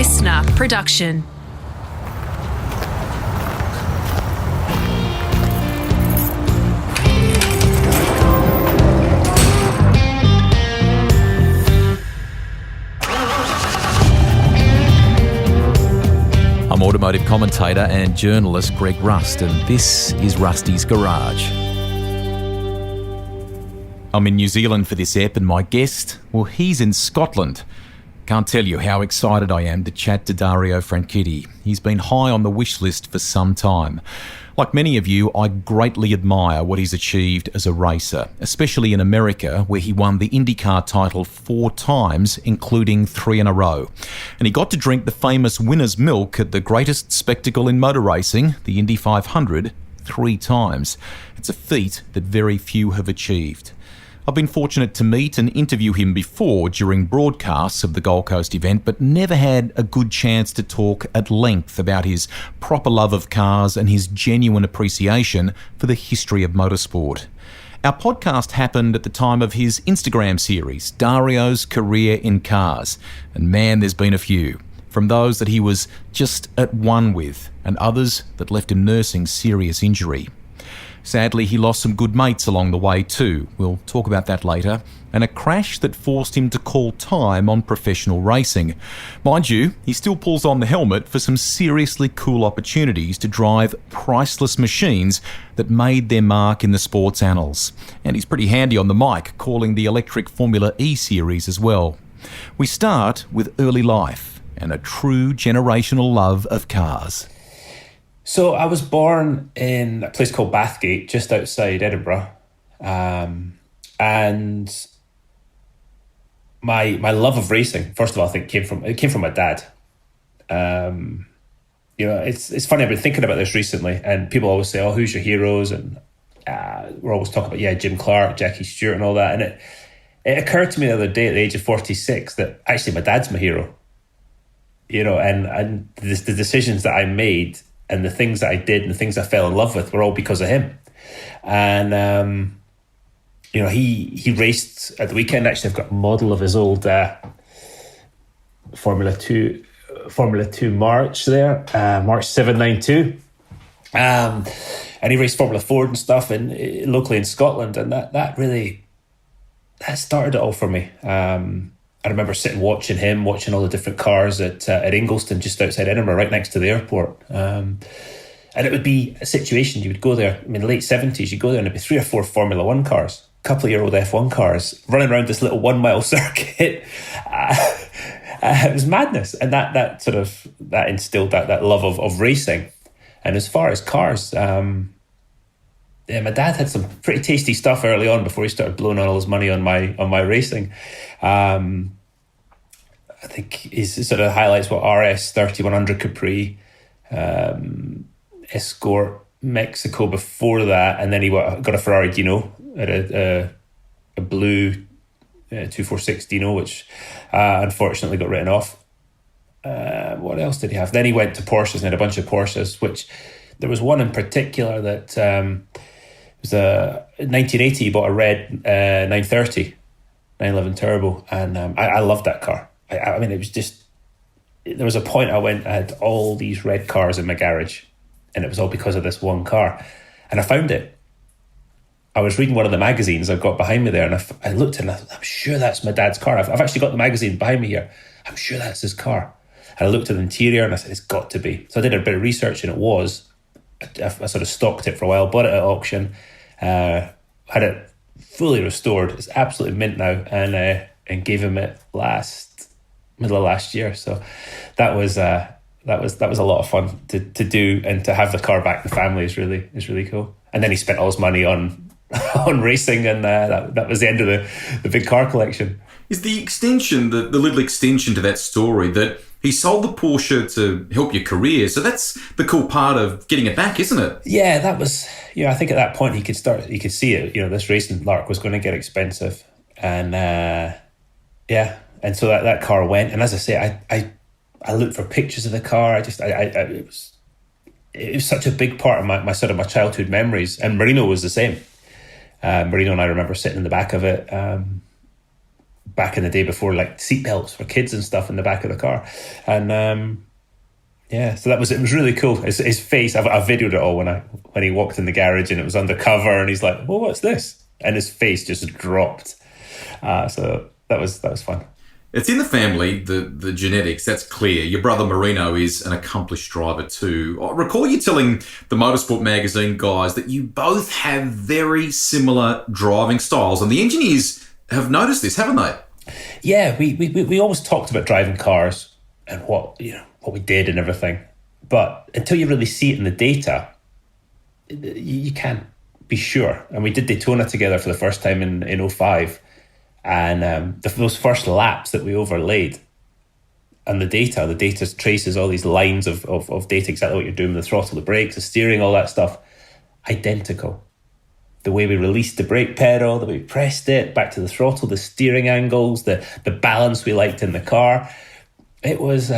listener production. I'm automotive commentator and journalist Greg Rust, and this is Rusty's Garage. I'm in New Zealand for this ep, and my guest, well, he's in Scotland. Can't tell you how excited I am to chat to Dario Franchitti. He's been high on the wish list for some time. Like many of you, I greatly admire what he's achieved as a racer, especially in America, where he won the IndyCar title 4 times, including 3 in a row. And he got to drink the famous winner's milk at the greatest spectacle in motor racing, the Indy 500, 3 times. It's a feat that very few have achieved. I've been fortunate to meet and interview him before during broadcasts of the Gold Coast event, but never had a good chance to talk at length about his proper love of cars and his genuine appreciation for the history of motorsport. Our podcast happened at the time of his Instagram series, Dario's Career in Cars. And man, there's been a few. From those that he was just at one with, and others that left him nursing serious injury. Sadly, he lost some good mates along the way too. We'll talk about that later. And a crash that forced him to call time on professional racing. Mind you, he still pulls on the helmet for some seriously cool opportunities to drive priceless machines that made their mark in the sports annals. And he's pretty handy on the mic, calling the electric Formula E series as well. We start with early life and a true generational love of cars. So I was born in a place called Bathgate, just outside Edinburgh, and my love of racing, first of all, I think came from my dad. It's funny. I've been thinking about this recently, and people always say, "Oh, who's your heroes?" And we're always talking about Jim Clark, Jackie Stewart, and all that. And it occurred to me the other day at the age of 46 that actually my dad's my hero. And the decisions that I made. And the things that I did and the things I fell in love with were all because of him. And, he raced at the weekend. Actually, I've got a model of his old Formula 2 March there, March 792. And he raced Formula Ford and stuff locally in Scotland. And that started it all for me. I remember sitting watching all the different cars at Ingliston, just outside Edinburgh, right next to the airport. And it would be a situation, you would go there, late 70s, you'd go there and there'd be 3 or 4 Formula 1 cars, a couple of year old F1 cars, running around this little 1 mile circuit. It was madness. And that instilled that love of racing. And as far as cars, my dad had some pretty tasty stuff early on before he started blowing all his money on my racing. I think he sort of highlights what RS 3100 Capri, Escort Mexico before that, and then he got a Ferrari Dino, at a blue 246 Dino, which unfortunately got written off. What else did he have? Then he went to Porsches and had a bunch of Porsches, which there was one in particular that was a 1980. He bought a red 930. 911 Turbo, and I loved that car. It was just, there was a point I had all these red cars in my garage, and it was all because of this one car. And I found it. I was reading one of the magazines I've got behind me there, and I looked and I'm sure that's my dad's car. I've actually got the magazine behind me here. I'm sure that's his car. And I looked at the interior and I said, it's got to be. So I did a bit of research, and it was. I sort of stalked it for a while, bought it at auction, had it fully restored. It's absolutely mint now, and gave him it middle of last year. So that was a lot of fun to do, and to have the car back in the family is really cool. And then he spent all his money on racing, and that was the end of the big car collection. Is the extension, the little extension to that story, that he sold the Porsche to help your career? So that's the cool part of getting it back, isn't it? Yeah, that was. I think at that point he could see it. This racing lark was going to get expensive, and and so that car went. And as I say, I looked for pictures of the car. It was such a big part of my sort of my childhood memories. And Marino was the same. Marino and I remember sitting in the back of it. back in the day before like seatbelts for kids and stuff in the back of the car. And so it was really cool. His face, I videoed it all when he walked in the garage and it was undercover and he's like, "Well, what's this?" And his face just dropped. So that was fun. It's in the family, the genetics, that's clear. Your brother Marino is an accomplished driver too. I recall you telling the Motorsport magazine guys that you both have very similar driving styles, and the engineers have noticed this, haven't they? Yeah, we always talked about driving cars and what we did and everything. But until you really see it in the data, you can't be sure. And we did Daytona together for the first time in 2005. And those first laps that we overlaid and the data traces all these lines of data, exactly what you're doing, the throttle, the brakes, the steering, all that stuff, identical. The way we released the brake pedal, the way we pressed it, back to the throttle, the steering angles, the balance we liked in the car. It was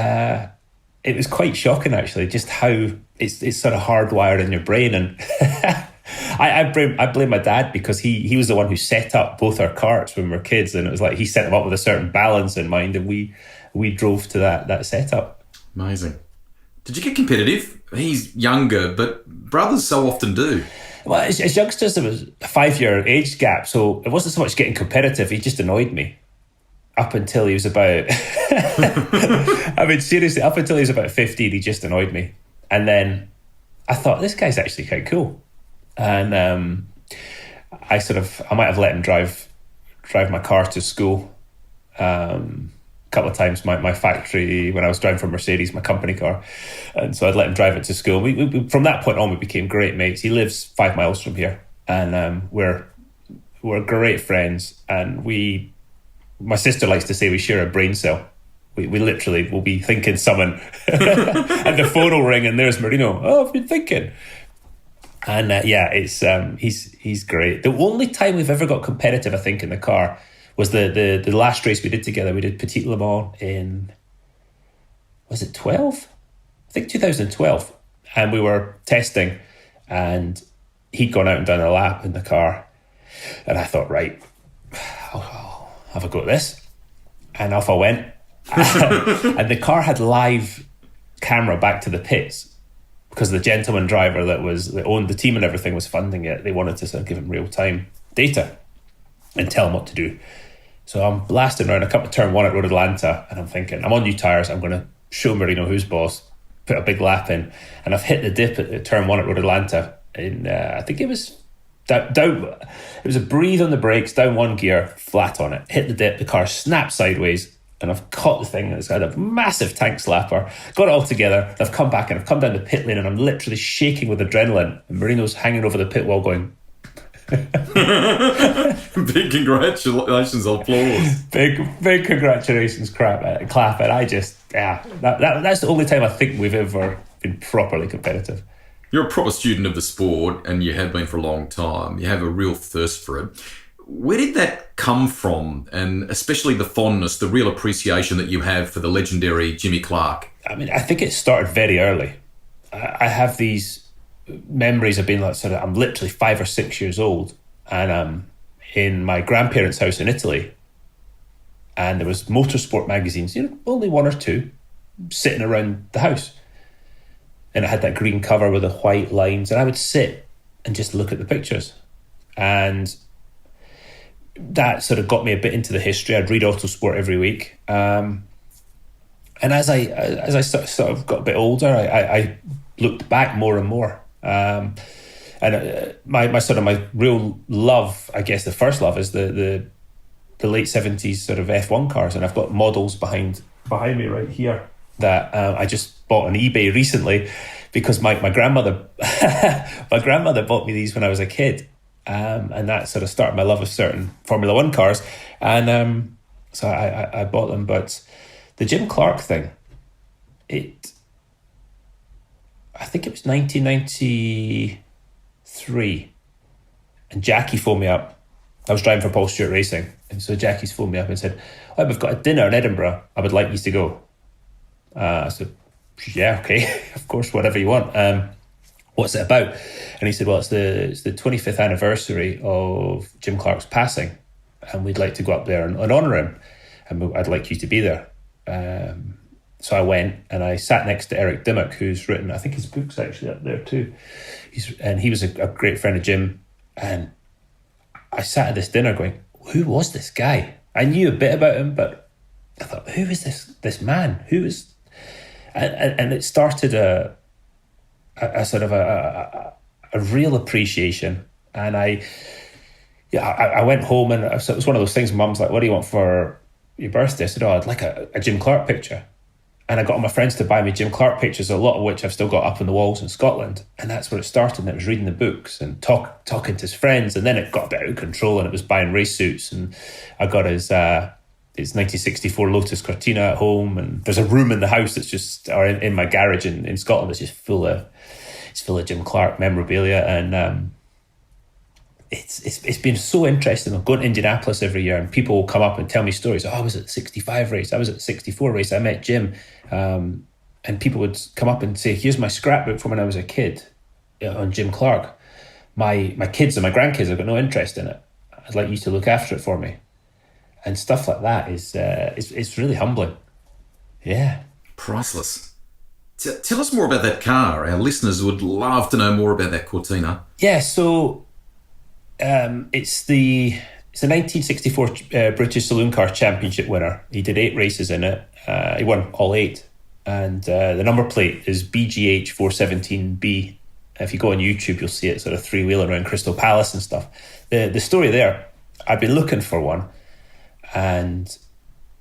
quite shocking, actually, just how it's sort of hardwired in your brain. And I blame my dad because he was the one who set up both our karts when we were kids, and it was like he set them up with a certain balance in mind, and we drove to that setup. Amazing. Did you get competitive? He's younger, but brothers so often do. Well, as youngsters, there was a 5-year age gap, so it wasn't so much getting competitive. He just annoyed me up until he was about. I mean, seriously, up until he was about 15, he just annoyed me, and then I thought, this guy's actually quite cool. And I might have let him drive my car to school a couple of times, my factory, when I was driving for Mercedes, my company car. And so I'd let him drive it to school. We from that point on, we became great mates. He lives 5 miles from here, and we're great friends. And my sister likes to say we share a brain cell. We literally will be thinking someone, and the phone will ring, and there's Marino. "Oh, I've been thinking." And it's he's great. The only time we've ever got competitive, I think, in the car was the last race we did together. We did Petit Le Mans in, was it 12? I think 2012. And we were testing, and he'd gone out and done a lap in the car. And I thought, right, I'll have a go at this. And off I went. And the car had live camera back to the pits, because the gentleman driver that owned the team and everything was funding it. They wanted to sort of give him real-time data and tell him what to do. So I'm blasting around. I come to turn 1 at Road Atlanta, and I'm thinking, I'm on new tyres. I'm going to show Marino who's boss, put a big lap in. And I've hit the dip at turn 1 at Road Atlanta. And I think it was down. It was a breathe on the brakes, down 1 gear, flat on it. Hit the dip, the car snapped sideways, and I've caught the thing that's had a massive tank slapper, got it all together. I've come back and I've come down the pit lane, and I'm literally shaking with adrenaline. And Marino's hanging over the pit wall going, big congratulations, applause. Big congratulations, clap. And I just, that's the only time I think we've ever been properly competitive. You're a proper student of the sport, and you have been for a long time. You have a real thirst for it. Where did that come from? And especially the fondness, the real appreciation that you have for the legendary Jimmy Clark. I mean, I think it started very early. I have these memories of being like, I'm literally 5 or 6 years old, and I'm in my grandparents' house in Italy, and there was Motorsport magazines, only 1 or 2, sitting around the house. And it had that green cover with the white lines, and I would sit and just look at the pictures. And that sort of got me a bit into the history. I'd read Autosport every week. And as I sort of got a bit older, I looked back more and more. And my real love, I guess the first love, is the late 70s sort of F1 cars. And I've got models behind me right here that I just bought on eBay recently, because my grandmother bought me these when I was a kid. And that sort of started my love of certain Formula One cars. And so I bought them. But the Jim Clark thing, I think it was 1993. And Jackie phoned me up. I was driving for Paul Stewart Racing. And so Jackie's phoned me up and said, "Oh, we've got a dinner in Edinburgh. I would like you to go." I said, "Yeah, okay, of course, whatever you want. What's it about?" And he said, "Well, it's the 25th anniversary of Jim Clark's passing, and we'd like to go up there and honour him." I'd like you to be there. So I went and I sat next to Eric Dimmock, who's written, I think his book's actually up there too. He was a great friend of Jim. And I sat at this dinner going, who was this guy? I knew a bit about him, but I thought, who is this man? Who is... And it started a sort of a real appreciation. And I went home, and it was one of those things. Mum's like, what do you want for your birthday? I said, I'd like a Jim Clark picture. And I got all my friends to buy me Jim Clark pictures, a lot of which I've still got up on the walls in Scotland. And that's where it started. And it was reading the books and talking to his friends. And then it got a bit out of control, and it was buying race suits. And I got his 1964 Lotus Cortina at home. And there's a room in the house that's just, or in my garage in Scotland, that's just full of Jim Clark memorabilia. And it's been so interesting. I'm going to Indianapolis every year, and people will come up and tell me stories. I was at the 65 race. I was at the 64 race. I met Jim. And people would come up and say, here's my scrapbook from when I was a kid on Jim Clark. My kids and my grandkids have got no interest in it. I'd like you to look after it for me. And stuff like that is it's really humbling. Yeah. Priceless. Tell us more about that car. Our listeners would love to know more about that Cortina. Yeah, so it's the 1964 British Saloon Car Championship winner. He did 8 races in it. He won all 8. And the number plate is BGH 417B. If you go on YouTube, you'll see it sort of 3-wheeling around Crystal Palace and stuff. The story there, I've been looking for one, and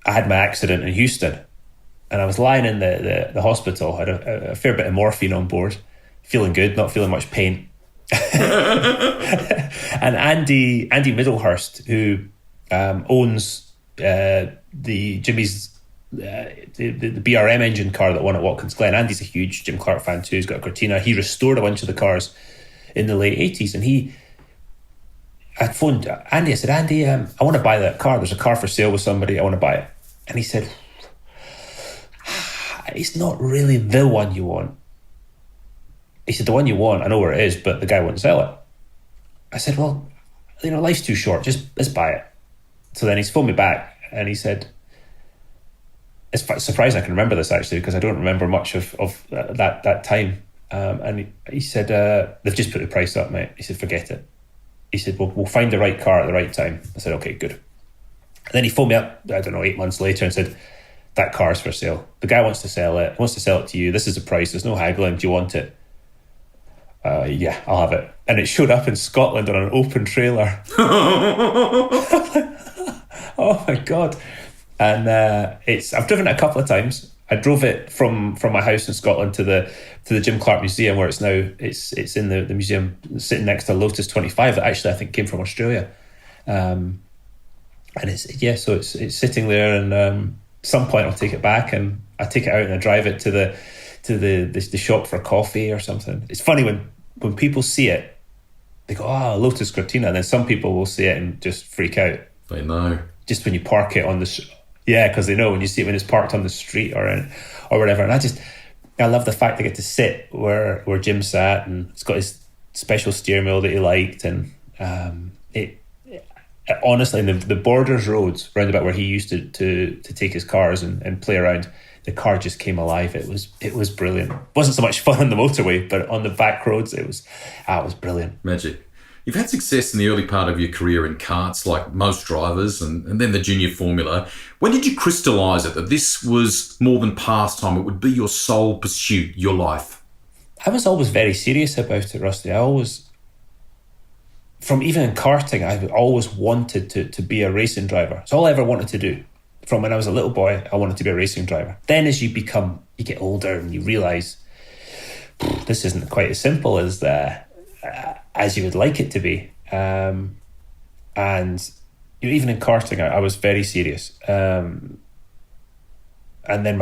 I had my accident in Houston. And I was lying in the hospital, had a fair bit of morphine on board, feeling good, not feeling much pain. And Andy Middlehurst, who owns Jimmy's the BRM engine car that won at Watkins Glen. Andy's a huge Jim Clark fan too. He's got a Cortina. He restored a bunch of the cars in the late 80s, and I phoned Andy. I said, Andy, I want to buy that car. There's a car for sale with somebody. I want to buy it. And he said, it's not really the one you want. He said, the one you want, I know where it is, but the guy won't sell it. I said, well, life's too short. Just let's buy it. So then he's phoned me back, and he said, it's surprising I can remember this actually, because I don't remember much of that time. And he said, they've just put the price up, mate. He said, forget it. He said, we'll find the right car at the right time. I said, okay, good. And then he phoned me up, I don't know, 8 months later, and said, that car's for sale. The guy wants to sell it. He wants to sell it to you. This is the price. There's no haggling. Do you want it? Yeah, I'll have it. And it showed up in Scotland on an open trailer. Oh my God. And I've driven it a couple of times. I drove it from my house in Scotland to the Jim Clark Museum, where it's now it's in the museum, sitting next to Lotus 25 that actually I think came from Australia. And so it's sitting there, and some point I'll take it back, and I take it out and I drive it to the shop for coffee or something. It's funny when people see it, they go, Lotus Cortina, and then some people will see it and just freak out. They know. Just when you park it on the because they know when you see it when it's parked on the street or whatever. And I love the fact I get to sit where Jim sat, and it's got his special steering wheel that he liked, and it honestly, in the Borders roads round about where he used to take his cars and play around, the car just came alive. It was brilliant. It wasn't so much fun on the motorway, but on the back roads, it was brilliant. Magic. You've had success in the early part of your career in karts, like most drivers, and then the junior formula. When did you crystallise it that this was more than pastime? It would be your sole pursuit, your life? I was always very serious about it, Rusty. From even in karting, I always wanted to be a racing driver. It's all I ever wanted to do. From when I was a little boy, I wanted to be a racing driver. Then as you get older and you realise this isn't quite as simple as you would like it to be. And even in karting, I was very serious. And then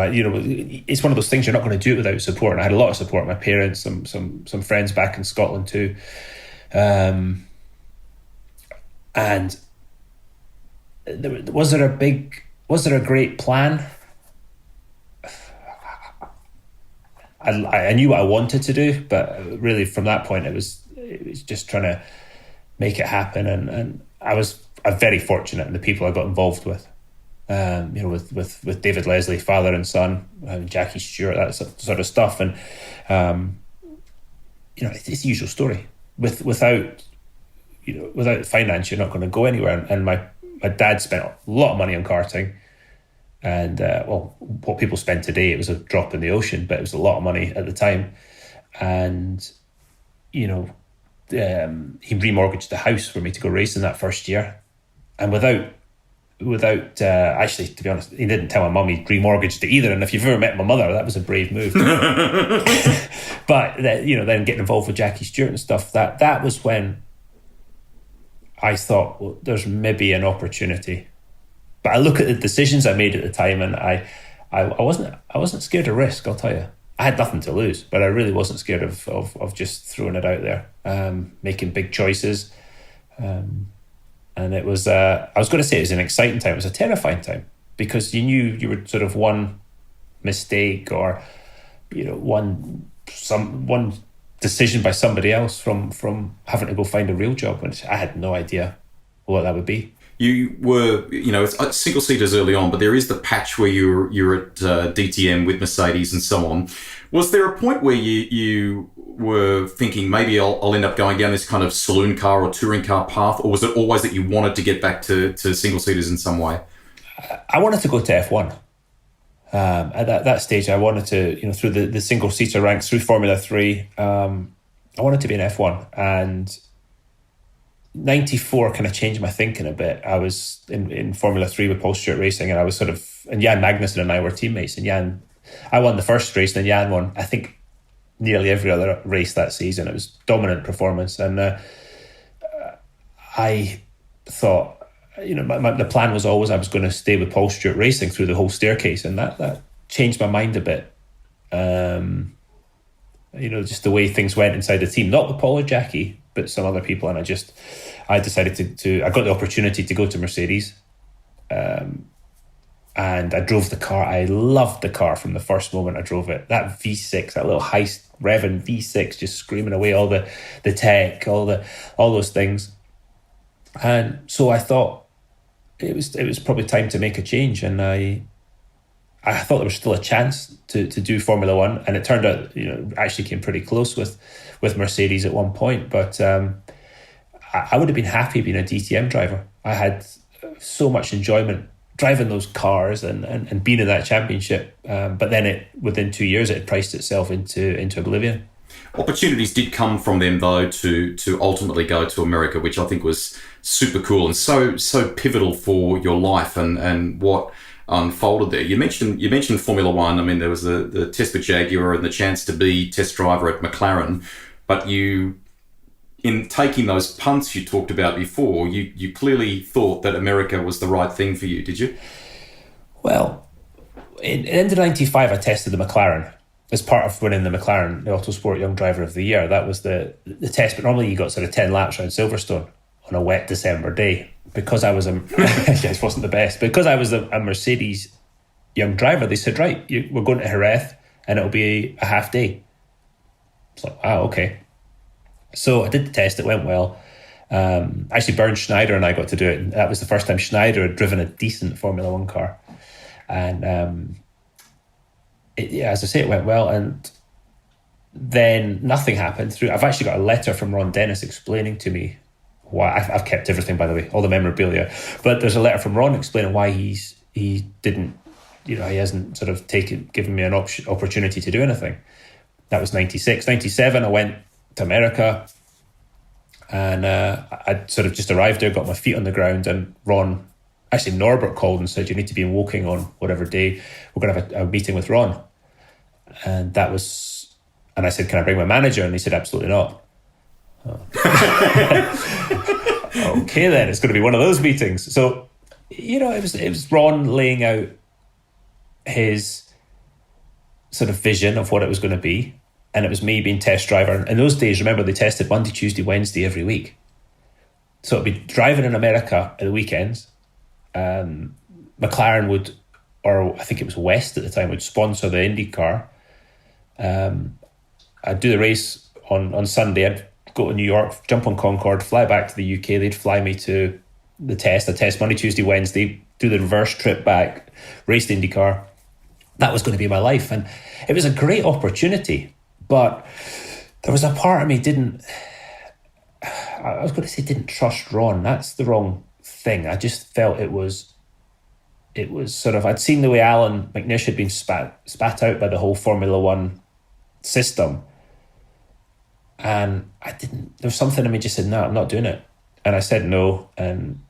it's one of those things you're not going to do it without support. And I had a lot of support, my parents, some friends back in Scotland too. And was there a great plan? I knew what I wanted to do, but really from that point it was just trying to make it happen. And I'm very fortunate in the people I got involved with. with David Leslie, father and son, Jackie Stewart, that sort of stuff. And, it's the usual story. Without finance, you're not going to go anywhere. And my dad spent a lot of money on karting. And, what people spend today, it was a drop in the ocean, but it was a lot of money at the time. And, he remortgaged the house for me to go racing that first year. And without actually, to be honest, he didn't tell my mum he'd remortgaged it either. And if you've ever met my mother, that was a brave move. But then getting involved with Jackie Stewart and stuff, that was when I thought, well, there's maybe an opportunity. But I look at the decisions I made at the time, and I wasn't scared of risk. I'll tell you, I had nothing to lose, but I really wasn't scared of just throwing it out there, making big choices. And it was, I was going to say it was an exciting time. It was a terrifying time, because you knew you were sort of one mistake or, one decision by somebody else from having to go find a real job, which I had no idea what that would be. You were, it's single seaters early on, but there is the patch where you're at DTM with Mercedes and so on. Was there a point where you were thinking maybe I'll end up going down this kind of saloon car or touring car path, or was it always that you wanted to get back to single seaters in some way? I wanted to go to F1. At that stage, I wanted to, through the single seater ranks, through Formula 3, I wanted to be in F1. And 94 kind of changed my thinking a bit. I was in Formula 3 with Paul Stewart Racing, and I was and Jan Magnussen and I were teammates. And I won the first race, and then Jan won, I think, nearly every other race that season. It was dominant performance. And I thought, the plan was always I was going to stay with Paul Stewart Racing through the whole staircase, and that changed my mind a bit. Just the way things went inside the team, not with Paul or Jackie, but some other people. And I decided I got the opportunity to go to Mercedes. And I drove the car. I loved the car from the first moment I drove it. That V6, that little high revving V6, just screaming away all the tech, all those things. And so I thought it was probably time to make a change. And I thought there was still a chance to do Formula One, and it turned out, actually came pretty close with Mercedes at one point. But I would have been happy being a DTM driver. I had so much enjoyment driving those cars and being in that championship. But then within 2 years, it had priced itself into oblivion. Opportunities did come from them, though, to ultimately go to America, which I think was super cool and so pivotal for your life and what unfolded there. You mentioned Formula One. I mean, there was the test with Jaguar and the chance to be test driver at McLaren, but in taking those punts you talked about before, you clearly thought that America was the right thing for you, did you? Well, in the end of 95, I tested the McLaren as part of winning the McLaren, the Autosport Young Driver of the Year. That was the test, but normally you got sort of 10 laps around Silverstone on a wet December day. Because I was it wasn't the best. Because I was a Mercedes young driver, they said, right, we're going to Jerez and it'll be a half day. It's like, wow, okay. So I did the test, it went well. Actually, Bernd Schneider and I got to do it. And that was the first time Schneider had driven a decent Formula One car. And as I say, it went well. And then nothing happened. I've actually got a letter from Ron Dennis explaining to me why. I've kept everything, by the way, all the memorabilia. But there's a letter from Ron explaining why he didn't, he hasn't sort of given me an opportunity to do anything. That was 96. 97, I went to America, and I sort of just arrived there, got my feet on the ground, and Norbert called and said, you need to be in Woking on whatever day. We're going to have a meeting with Ron. And I said, can I bring my manager? And he said, absolutely not. Oh. Okay, then it's going to be one of those meetings. So, it was Ron laying out his sort of vision of what it was going to be. And it was me being test driver. And in those days, remember, they tested Monday, Tuesday, Wednesday every week. So it'd be driving in America at the weekends. McLaren would, or I think it was West at the time, would sponsor the IndyCar. I'd do the race on Sunday. I'd go to New York, jump on Concorde, fly back to the UK. They'd fly me to the test. I test Monday, Tuesday, Wednesday, do the reverse trip back, raced IndyCar. That was going to be my life. And it was a great opportunity. But there was a part of me didn't trust Ron. That's the wrong thing. I just felt it was sort of, I'd seen the way Alan McNish had been spat out by the whole Formula One system. And there was something in me just said, no, I'm not doing it. And I said no. And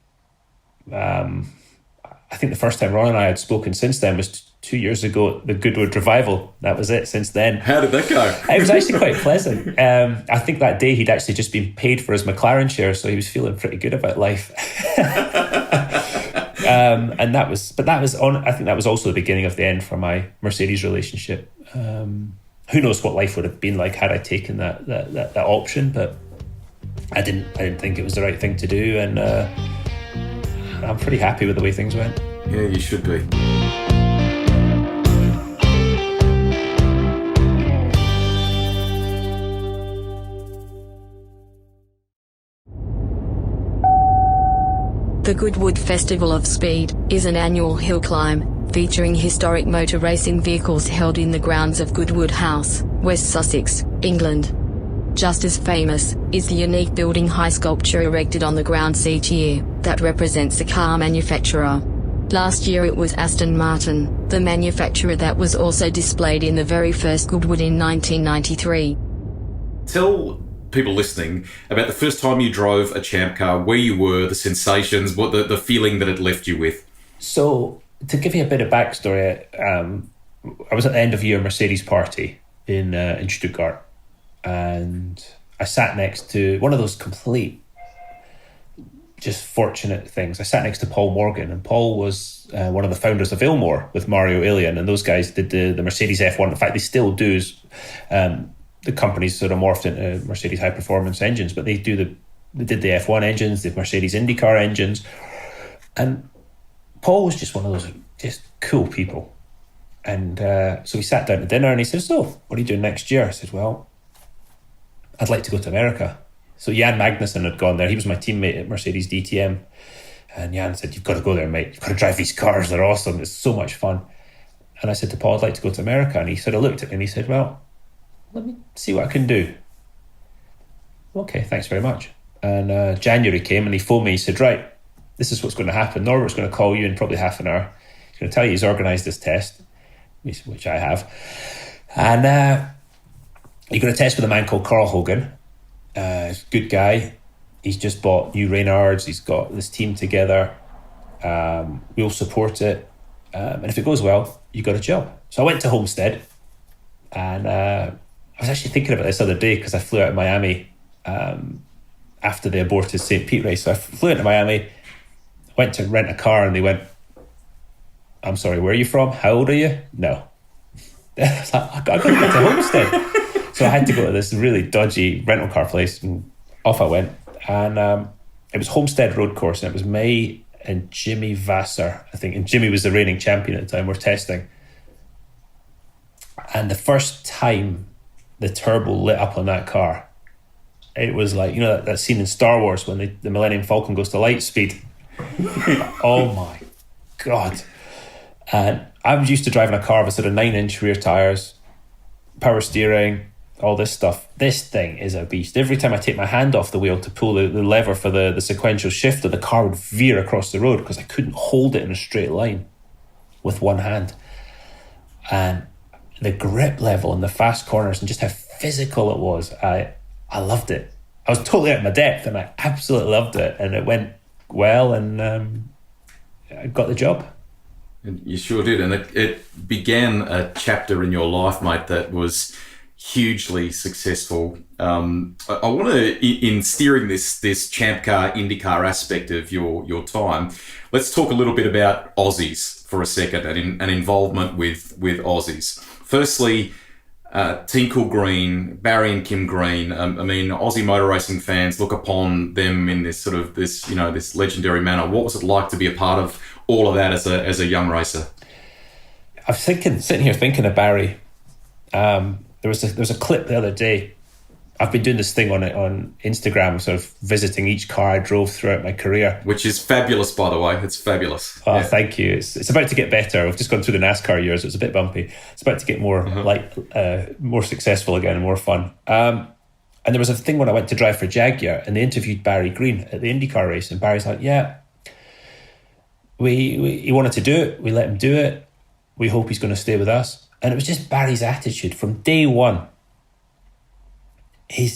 I think the first time Ron and I had spoken since then was 2 years ago at the Goodwood Revival. That was it since then. How did that go? It was actually quite pleasant. I think that day he'd actually just been paid for his McLaren share, so he was feeling pretty good about life. I think that was also the beginning of the end for my Mercedes relationship. Who knows what life would have been like had I taken that option, but I didn't think it was the right thing to do, and I'm pretty happy with the way things went. Yeah, you should be. The Goodwood Festival of Speed is an annual hill climb featuring historic motor racing vehicles held in the grounds of Goodwood House, West Sussex, England. Just as famous is the unique building high sculpture erected on the grounds each year that represents the car manufacturer. Last year it was Aston Martin, the manufacturer that was also displayed in the very first Goodwood in 1993. Tell people listening about the first time you drove a champ car, where you were, the sensations, what the feeling that it left you with. So, to give you a bit of backstory, I was at the end of year Mercedes party in Stuttgart, and I sat next to one of those complete, just fortunate things. I sat next to Paul Morgan, and Paul was one of the founders of Ilmor with Mario Ilian, and those guys did the Mercedes F1. In fact, they still do. The company's sort of morphed into Mercedes high performance engines, but they did the F1 engines, the Mercedes IndyCar engines, and Paul was just one of those just cool people. And so we sat down to dinner, and he says, "So, what are you doing next year?" I said, "Well, I'd like to go to America." So Jan Magnussen had gone there. He was my teammate at Mercedes DTM. And Jan said, "You've got to go there, mate. You've got to drive these cars. They're awesome. It's so much fun." And I said to Paul, "I'd like to go to America." And he sort of looked at me and he said, "Well, let me see what I can do." "Okay, thanks very much." And January came and he phoned me. He said, "Right, this is what's going to happen. Norbert's going to call you in probably half an hour. He's going to tell you he's organised this test," which I have. "And you're going to test with a man called Carl Hogan. He's a good guy. He's just bought new Reynards. He's got this team together. We'll support it. And if it goes well, you got a job." So I went to Homestead, and I was actually thinking about this other day because I flew out of Miami after the aborted St. Pete race. So I flew into Miami, went to rent a car, and they went, "I'm sorry, where are you from? How old are you?" "No." I was like, "I got to go to Homestead." So I had to go to this really dodgy rental car place, and off I went. And it was Homestead Road Course, and it was May and Jimmy Vassar, I think. And Jimmy was the reigning champion at the time. We're testing. And the first time the turbo lit up on that car, it was like, you know, that scene in Star Wars when the Millennium Falcon goes to light speed. Oh my God. And I was used to driving a car with sort of 9-inch rear tyres, power steering, all this stuff. This thing is a beast. Every time I take my hand off the wheel to pull the lever for the sequential shifter, the car would veer across the road because I couldn't hold it in a straight line with one hand. And the grip level and the fast corners and just how physical it was, I loved it. I was totally out of my depth, and I absolutely loved it. And it went well, and I got the job. You sure did. And it began a chapter in your life, mate, that was hugely successful. I want to, in steering this Champ Car, IndyCar aspect of your time, let's talk a little bit about Aussies for a second, and involvement with Aussies. Firstly, Team Cool Green, Barry and Kim Green. I mean, Aussie motor racing fans look upon them in this sort of this legendary manner. What was it like to be a part of all of that as a young racer? I was sitting here thinking of Barry. There was a clip the other day I've been doing this thing on Instagram, sort of visiting each car I drove throughout my career. Which is fabulous, by the way. It's fabulous. Oh, yeah. Thank you. It's about to get better. We've just gone through the NASCAR years. It's a bit bumpy. It's about to get more more successful again and more fun. And there was a thing when I went to drive for Jaguar, and they interviewed Barry Green at the IndyCar race, and Barry's like, "Yeah, he wanted to do it. We let him do it. We hope he's going to stay with us." And it was just Barry's attitude from day one. He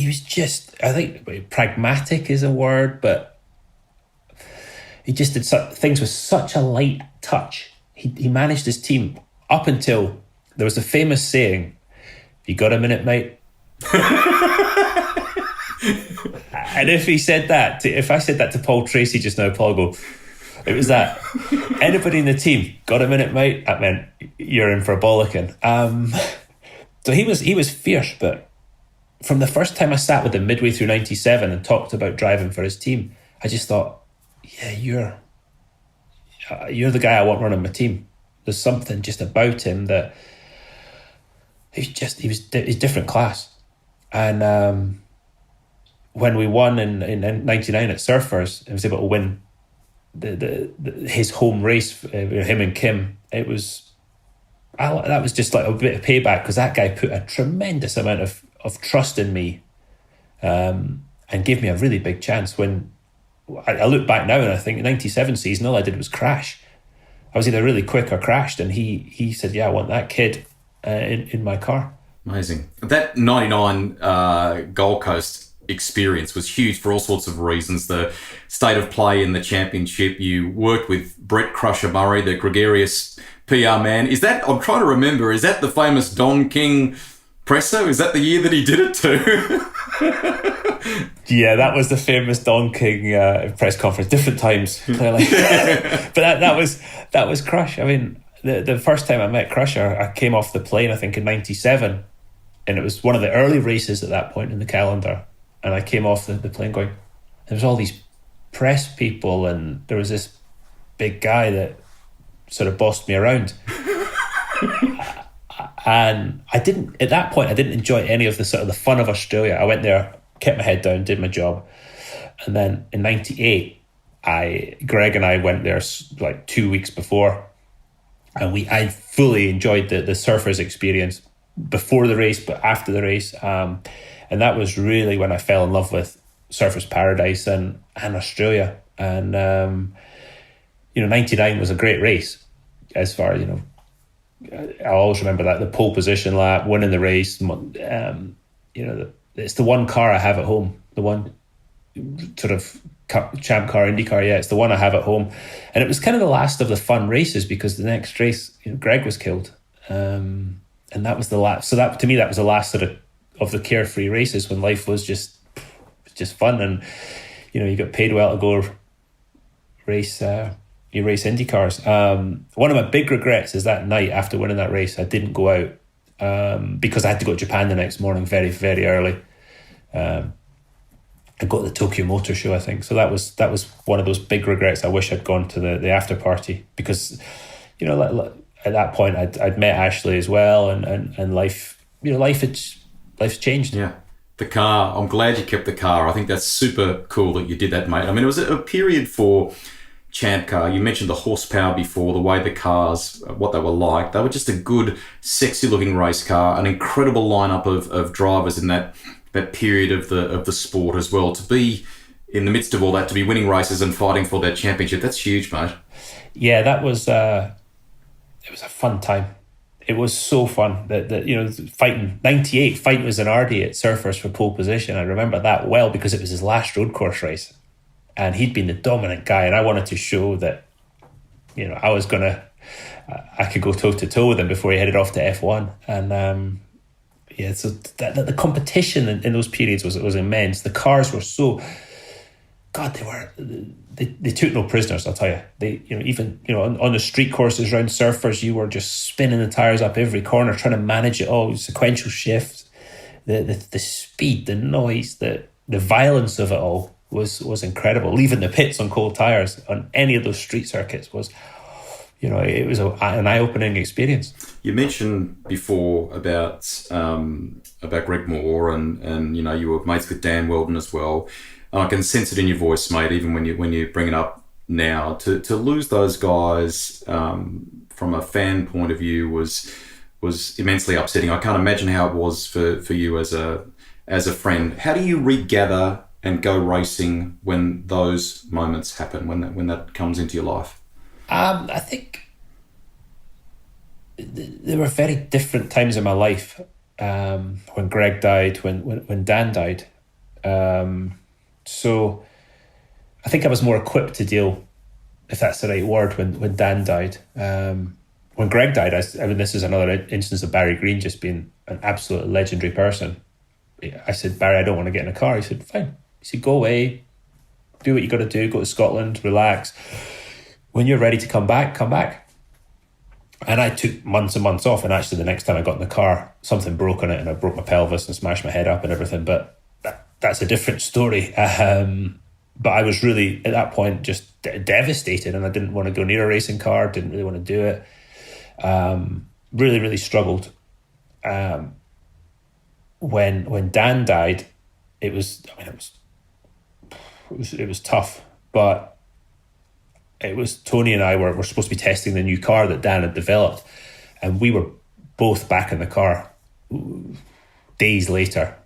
was just, I think pragmatic is a word, but he just did things with such a light touch. He managed his team up until there was a famous saying, "You got a minute, mate?" And if I said that to Paul Tracy just now, Paul would go, it was that. Anybody in the team, got a minute, mate? That meant you're in for a bollocking. So he was fierce, but from the first time I sat with him midway through 97 and talked about driving for his team, I just thought, yeah, you're the guy I want running my team. There's something just about him that he's different class. And when we won in 99 at Surfers, I was able to win his home race, him and Kim. That was just like a bit of payback, because that guy put a tremendous amount of trust in me, and gave me a really big chance. When I look back now and I think 97 season, all I did was crash. I was either really quick or crashed, and he said, "Yeah, I want that kid in my car." Amazing. That 99 Gold Coast experience was huge for all sorts of reasons. The state of play in the championship. You worked with Brett Crusher Murray, the gregarious PR man. I'm trying to remember, is that the famous Don King presser? Is that the year that he did it too? Yeah, that was the famous Don King press conference. Different times, clearly. But that was Crush. I mean, the first time I met Crusher, I came off the plane, I think in 97, and it was one of the early races at that point in the calendar. And I came off the plane going, there was all these press people, and there was this big guy that sort of bossed me around. And at that point I didn't enjoy any of the sort of the fun of Australia. I went there, kept my head down, did my job. And then in 98, Greg and I went there like 2 weeks before, and I fully enjoyed the surfers experience before the race, but after the race. And that was really when I fell in love with Surfers Paradise and Australia. And 99 was a great race, as far as, I'll always remember that, the pole position lap, winning the race. It's the one car I have at home, the one sort of champ car, IndyCar. Yeah, it's the one I have at home. And it was kind of the last of the fun races, because the next race, Greg was killed. And that was the last. So that, to me, that was the last sort of the carefree races, when life was just fun. And, you got paid well to go race, you race IndyCars. One of my big regrets is that night after winning that race, I didn't go out, because I had to go to Japan the next morning very, very early. I got to the Tokyo Motor Show, I think. So that was one of those big regrets. I wish I'd gone to the after party, because, at that point I'd met Ashley as well, and life, life's changed. Yeah. The car, I'm glad you kept the car. I think that's super cool that you did that, mate. I mean, it was a period for Champ Car. You mentioned the horsepower before, the way the cars, what they were like. They were just a good, sexy-looking race car, an incredible lineup of drivers in that period of the sport as well. To be in the midst of all that, to be winning races and fighting for that championship, that's huge, mate. Yeah, that was it was a fun time. It was so fun that fighting 98, fighting with Zanardi at Surfers for pole position. I remember that well, because it was his last road course race, and he'd been the dominant guy, and I wanted to show that I could go toe to toe with him before he headed off to F1. And so that the competition in those periods was immense. The cars were so, God, they took no prisoners, I'll tell you. They, even on the street courses around Surfers, you were just spinning the tires up every corner, trying to manage it all, sequential shifts, the speed, the noise, the violence of it all was incredible. Leaving the pits on cold tires on any of those street circuits was, it was an eye-opening experience. You mentioned before about Greg Moore, and you know, you were mates with Dan Weldon as well. And I can sense it in your voice, mate, even when you bring it up now. To lose those guys from a fan point of view was immensely upsetting. I can't imagine how it was for you as a friend. How do you regather and go racing when those moments happen, when that comes into your life? I think there were very different times in my life. When Greg died, when Dan died. So I think I was more equipped to deal, if that's the right word, when Dan died. When Greg died, I mean, this is another instance of Barry Green just being an absolute legendary person. I said, Barry, I don't want to get in a car. He said, fine. He said, go away, do what you got to do, go to Scotland, relax. When you're ready to come back, come back. And I took months and months off, and actually the next time I got in the car, something broke on it and I broke my pelvis and smashed my head up and everything, but that's a different story. But I was really, at that point, just devastated, and I didn't want to go near a racing car, didn't really want to do it. Really, really struggled. When Dan died, it was tough, but it was Tony and I were supposed to be testing the new car that Dan had developed, and we were both back in the car days later.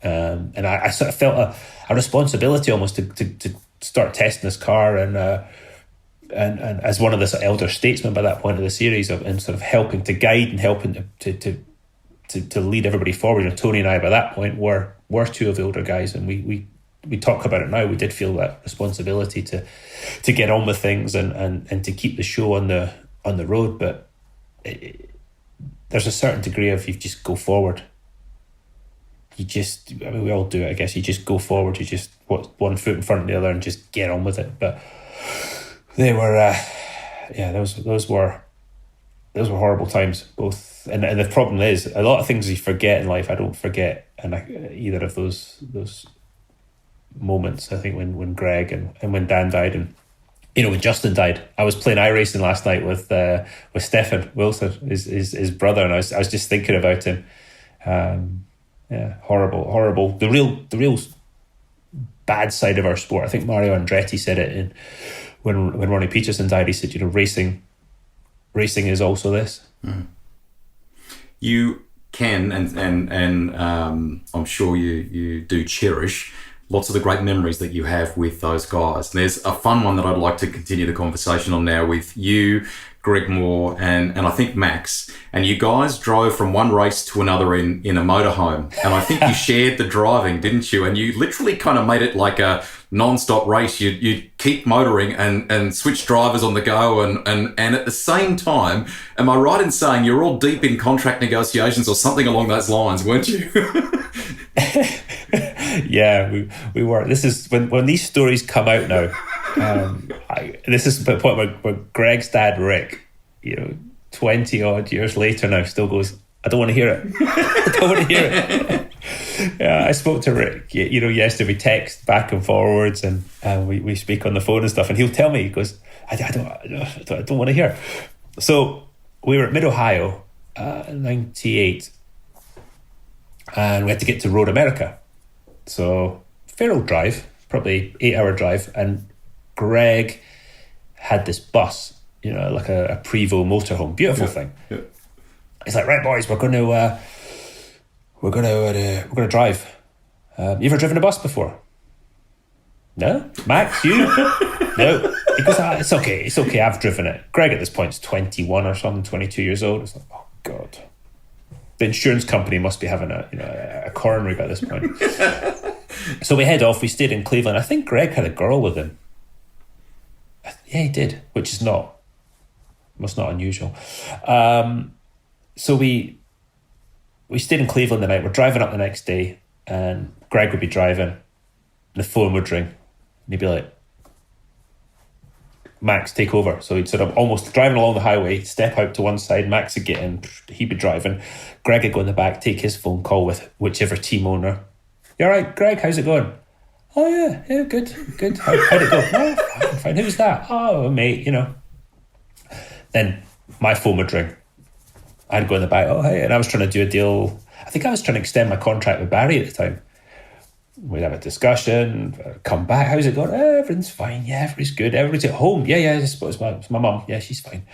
And I sort of felt a responsibility almost to start testing this car, and as one of the sort of elder statesmen by that point of the series, and sort of helping to guide and helping to lead everybody forward. And Tony and I by that point were two of the older guys, and we talk about it now. We did feel that responsibility to get on with things and to keep the show on the road. But there's a certain degree of, you just go forward. We all do it, I guess. You just go forward. You just put one foot in front of the other and just get on with it. But they were, those were horrible times. Both, and the problem is, a lot of things you forget in life. I don't forget, either of those moments. I think when Greg and when Dan died, and when Justin died, I was playing iRacing last night with Stefan Wilson, his brother, and I was just thinking about him. Horrible. The real bad side of our sport. I think Mario Andretti said it when Ronnie Peterson died. He said, racing is also this. Mm. You can, and I'm sure you do cherish lots of the great memories that you have with those guys. And there's a fun one that I'd like to continue the conversation on now with you, Greg Moore, and I think Max. And you guys drove from one race to another in a motorhome. And I think you shared the driving, didn't you? And you literally kind of made it like a non-stop race. You'd keep motoring and switch drivers on the go. And at the same time, am I right in saying you're all deep in contract negotiations or something along those lines, weren't you? Yeah, we were. This is when these stories come out now. This is the point where Greg's dad, Rick, 20 odd years later now, still goes, I don't want to hear it. I don't want to hear it. Yeah, I spoke to Rick, yesterday. We text back and forwards, and we speak on the phone and stuff, and he'll tell me, he goes, I don't want to hear it. So we were at Mid-Ohio, 98, and we had to get to Road America. So fair old drive, probably 8-hour drive, and Greg had this bus, like a Prevost motorhome, beautiful thing. Yeah. He's like, right, boys, we're going to drive. You ever driven a bus before? No, Max, you? No. He goes, it's okay. I've driven it. Greg at this point is 21 or something, 22 years old. It's like, oh God. The insurance company must be having a coronary by this point. So we head off. We stayed in Cleveland. I think Greg had a girl with him. Yeah, he did, which is not unusual. So we stayed in Cleveland the night. We're driving up the next day, and Greg would be driving. The phone would ring, and he'd be like, Max, take over. So he'd sort of almost driving along the highway, step out to one side, Max would get in, he'd be driving. Greg would go in the back, take his phone call with whichever team owner. You all right, Greg, how's it going? Oh, yeah, good. How'd it go? Oh, fine. Who's that? Oh, mate, Then my phone would ring. I'd go in the back, oh, hey, and I was trying to do a deal. I think I was trying to extend my contract with Barry at the time. We'd have a discussion, come back, how's it going? Everything's fine, yeah, everybody's good, everybody's at home, yeah, it's my mum, yeah, she's fine.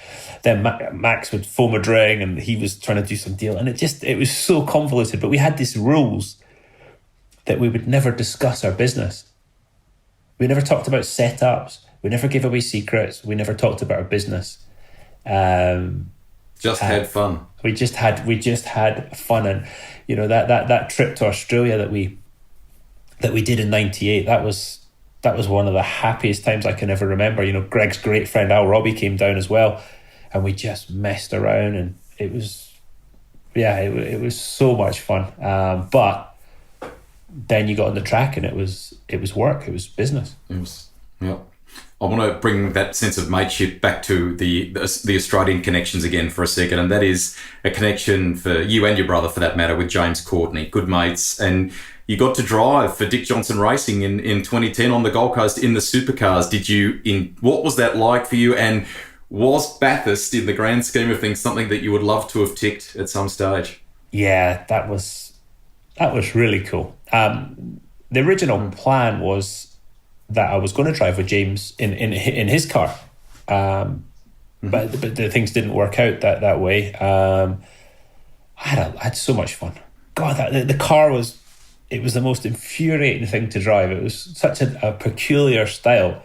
Then Max would phone a ring and he was trying to do some deal, and it was so convoluted, but we had these rules that we would never discuss our business. We never talked about setups, we never gave away secrets, we never talked about our business. Just had fun. We just had fun, and you know that trip to Australia that we did in '98. That was one of the happiest times I can ever remember. You know, Greg's great friend Al Robbie came down as well, and we just messed around, and it was so much fun. But then you got on the track, and it was work. It was business. Yeah. I want to bring that sense of mateship back to the Australian connections again for a second, and that is a connection for you and your brother, for that matter, with James Courtney, good mates, and you got to drive for Dick Johnson Racing in 2010 on the Gold Coast in the supercars. What was that like for you, and was Bathurst, in the grand scheme of things, something that you would love to have ticked at some stage? Yeah, that was really cool. The original plan was that I was going to drive with James in his car, but the things didn't work out that way. I had so much fun. God, the car was the most infuriating thing to drive. It was such a peculiar style,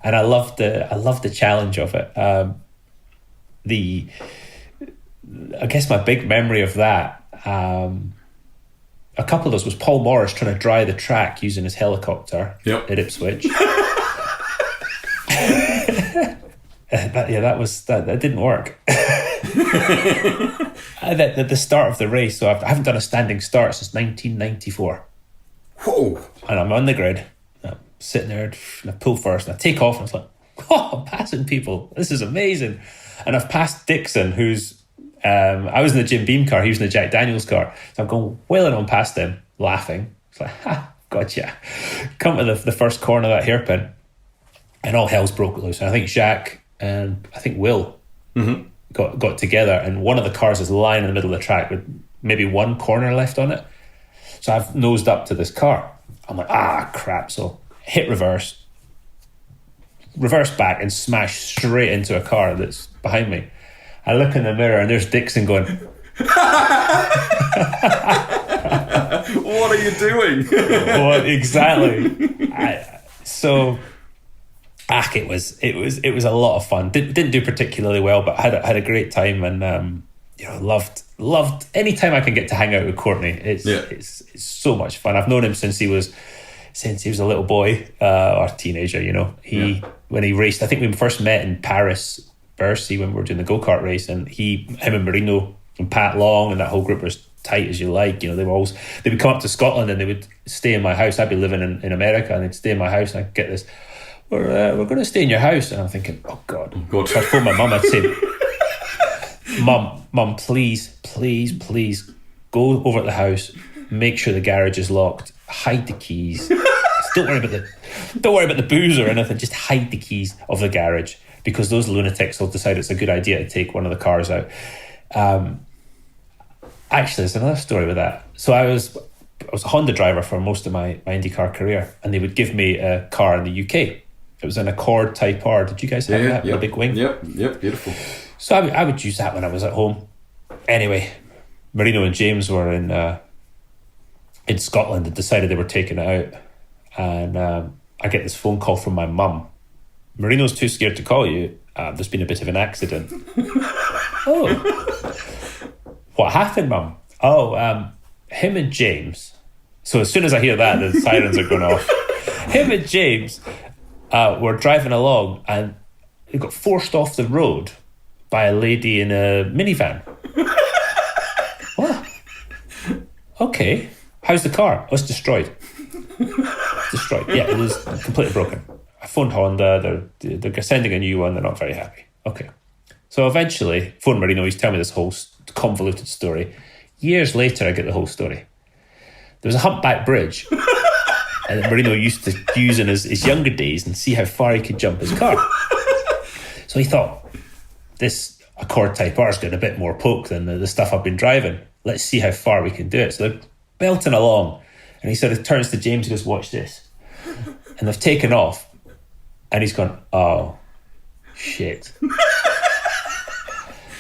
and I loved the challenge of it. I guess my big memory of that. A couple of those was Paul Morris trying to dry the track using his helicopter at Ipswich. That didn't work. At the start of the race, so I haven't done a standing start since 1994. Whoa! And I'm on the grid, I'm sitting there, and I pull first, and I take off, and it's like, I'm passing people. This is amazing. And I've passed Dixon, who's I was in the Jim Beam car, he was in the Jack Daniels car. So I'm going wailing on past him, laughing. It's like, gotcha. Come to the first corner of that hairpin, and all hell's broke loose. And I think Jacques and I think Will got together, and one of the cars is lying in the middle of the track with maybe one corner left on it. So I've nosed up to this car. I'm like, crap. So hit reverse back, and smash straight into a car that's behind me. I look in the mirror, and there's Dixon going, what are you doing? What exactly? It was a lot of fun. Didn't do particularly well, but had a great time, and loved any time I can get to hang out with Courtney. It's so much fun. I've known him since he was a little boy or teenager. You know, when he raced, I think we first met in Paris, Bercy, when we were doing the go-kart race, and him and Marino and Pat Long and that whole group were as tight as you like. You know, they would come up to Scotland, and they would stay in my house. I'd be living in America, and they'd stay in my house, and I'd get this, we're going to stay in your house. And I'm thinking, oh God. So I'd phone my mum, I'd say, Mum, please go over to the house, make sure the garage is locked, hide the keys. Don't worry about the booze or anything, just hide the keys of the garage, because those lunatics will decide it's a good idea to take one of the cars out. Actually, there's another story with that. So I was a Honda driver for most of my IndyCar career, and they would give me a car in the UK. It was an Accord Type R. Did you guys have that? With a big wing? Yep, beautiful. So I would use that when I was at home. Anyway, Marino and James were in Scotland and decided they were taking it out. And I get this phone call from my mum. Marino's too scared to call you. There's been a bit of an accident. Oh. What happened, Mum? Him and James. So as soon as I hear that, the sirens are going off. Him and James were driving along, and they got forced off the road by a lady in a minivan. What? Okay. How's the car? Oh, it's destroyed. Destroyed. Yeah, it was completely broken. I phoned Honda. They're sending a new one. They're not very happy. Okay. So eventually, phone Marino. He's telling me this whole convoluted story. Years later, I get the whole story. There was a humpback bridge that Marino used to use in his younger days and see how far he could jump his car. So he thought, this Accord Type R's got a bit more poke than the stuff I've been driving. Let's see how far we can do it. So they're belting along. And he sort of turns to James and goes, watch this. And they've taken off. And he's gone, oh, shit.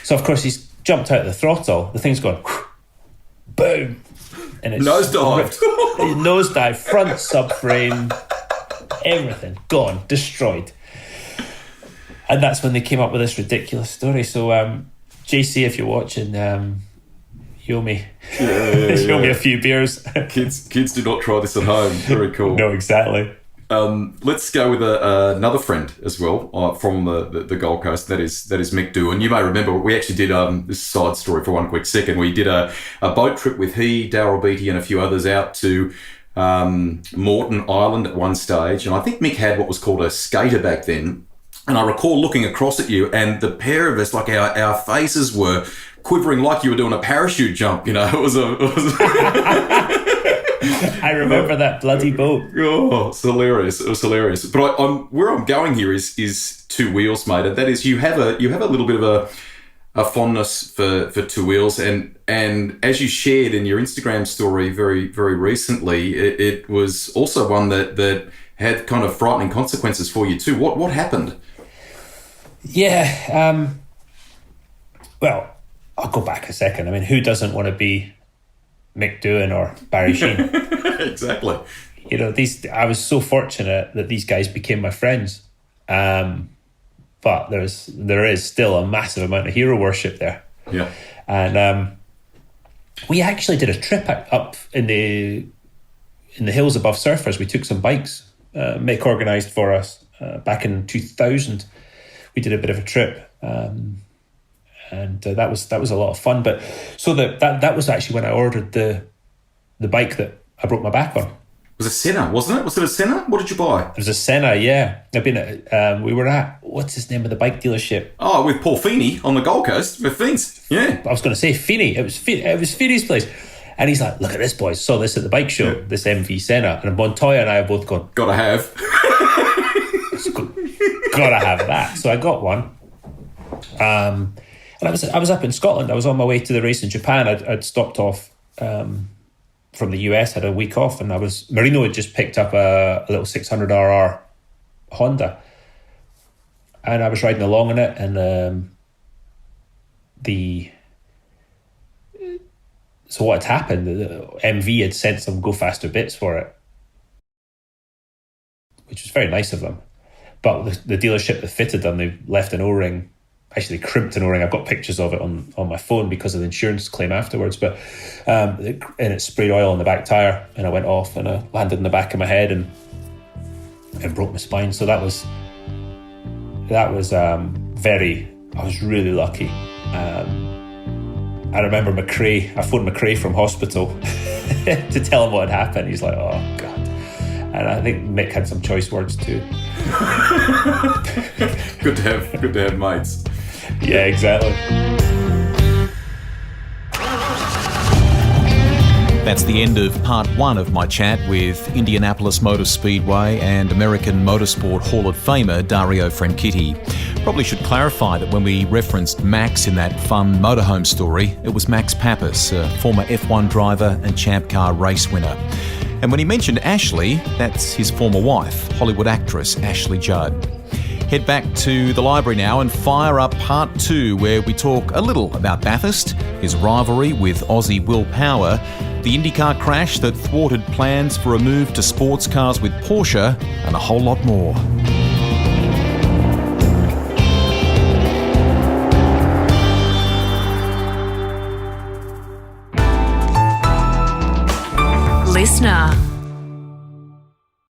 So, of course, he's jumped out of the throttle. The thing's gone, boom. And it's Nosedived. Nosedive, front subframe, everything gone, destroyed. And that's when they came up with this ridiculous story. So, JC, if you're watching, you owe me. You owe me a few beers. Kids do not try this at home. Very cool. No, exactly. Let's go with another friend as well from the Gold Coast. That is Mick Doohan. You may remember we actually did this side story for one quick second. We did a boat trip with Darryl Beattie and a few others out to Moreton Island at one stage, and I think Mick had what was called a skater back then. And I recall looking across at you, and the pair of us, like our faces were quivering like you were doing a parachute jump. You know, it was I remember that bloody boat. Oh, it's hilarious! It was hilarious. But where I'm going here is two wheels, mate. And that is, you have a little bit of a fondness for two wheels, and as you shared in your Instagram story very very recently, it was also one that had kind of frightening consequences for you too. What happened? Yeah. Well, I'll go back a second. I mean, who doesn't want to be Mick Doohan or Barry Sheene? Exactly. You know, I was so fortunate that these guys became my friends. But there is still a massive amount of hero worship there. Yeah. And we actually did a trip up in the hills above Surfers. We took some bikes. Mick organised for us back in 2000. We did a bit of a trip, and that was a lot of fun. But so that was actually when I ordered the bike that I broke my back on. It was a Senna, wasn't it? Was it a Senna? What did you buy? It was a Senna, yeah. I've been at, we were at, what's his name of the bike dealership? Oh, with Paul Feeney on the Gold Coast with Fiends. Yeah. I was going to say Feeney. It was Feeney's place. And he's like, look at this, boys. Saw this at the bike show, this MV Senna. And Montoya and I have both gone, gotta have. Gotta have that. So I got one. And I was up in Scotland. I was on my way to the race in Japan. I'd stopped off from the US, had a week off, and Marino had just picked up a little 600RR Honda. And I was riding along in it, and so what had happened, the MV had sent some Go Faster bits for it, which was very nice of them. But the dealership that fitted them, they left an O-ring, actually crimped an O-ring. I've got pictures of it on my phone because of the insurance claim afterwards. But and it sprayed oil on the back tyre, and I went off and I landed in the back of my head and broke my spine. So I was really lucky. I remember McRae. I phoned McRae from hospital to tell him what had happened. He's like, oh God. And I think Mick had some choice words too. Good to have mates. Yeah, exactly. That's the end of part one of my chat with Indianapolis Motor Speedway and American Motorsport Hall of Famer Dario Franchitti. Probably should clarify that when we referenced Max in that fun motorhome story, it was Max Pappas, a former F1 driver and Champ Car race winner. And when he mentioned Ashley, that's his former wife, Hollywood actress Ashley Judd. Head back to the library now and fire up part two, where we talk a little about Bathurst, his rivalry with Aussie Will Power, the IndyCar crash that thwarted plans for a move to sports cars with Porsche, and a whole lot more. Listener.